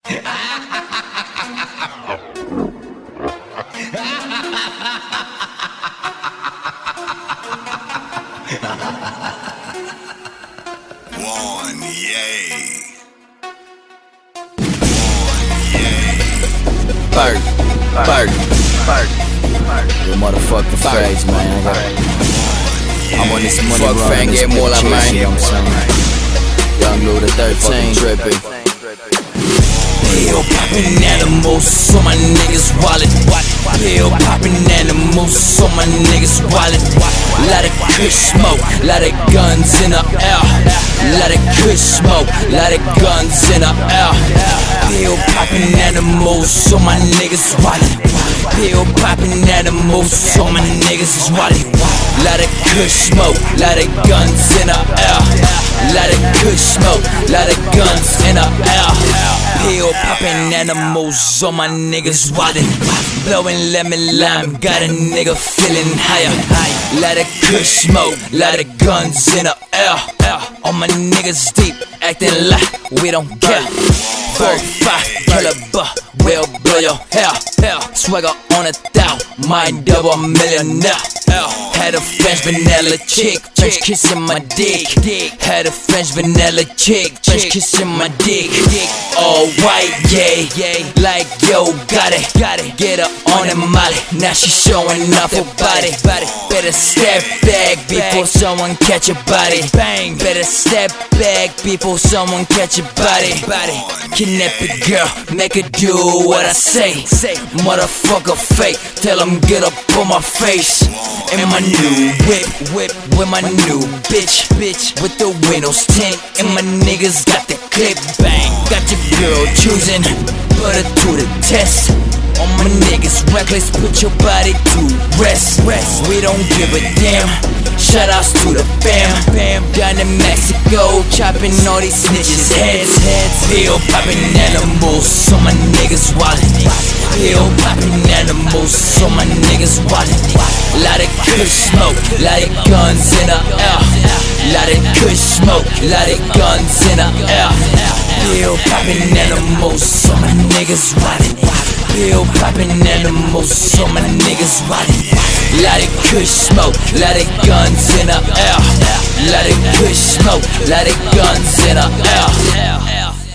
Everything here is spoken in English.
One, yay. Bird. Your motherfucking face, man. I'm on this money Fuck run. fang, get more like mine. You know what I'm saying? Young Luda 13, trippin'. Pill poppin' animals, so my niggas wallet. Pill poppin' animals, so my niggas wallet. Lot of kush smoke, lot of guns in the air. Lot of kush smoke, lot of guns in the air. Pill poppin' animals, so my niggas wallet. Pill poppin' animals, so my niggas is wallet. Lot of kush smoke, lot of guns in the air. Lot of kush smoke, lot of guns in the air. Pill poppin' animals, so my niggas wallet. Blowin' lemon lime, got a nigga feelin' higher. Lot of kush smoke, lot of guns in the air. All my niggas deep, actin' like we don't care. 4-5 caliber, we'll blow your hair. Swagger on 1,000, my double millionaire. Had a French vanilla chick, French kissing my dick. Had a French vanilla chick, French kissing my dick. All white, yeah, like yo, got it. Get her on the molly, now she showing off her body. Better step back before someone catch your body. Bang, better step back before someone catch your body. Kidnap a girl, make her do what I say. Motherfucker fake, tell him get up on my face. In my new whip with my new bitch with the windows tint. And my niggas got the clip, bang. Got your girl choosing, put her to the test. All my niggas reckless, put your body to rest. We don't give a damn. Shoutouts to the fam. Down in Mexico, chopping all these snitches' heads. Pill popping animals, so my niggas wallet. Pill popping animals, so my niggas wallet. Lot of kush smoke, lot of guns in the air. Lot of kush smoke, lot of guns in the air. Pill popping animals, so my niggas wallet. Pill poppin' animals, so my niggas wallet. Lot of kush smoke, lot of guns in the air. Lot of kush smoke, lot of guns in the air.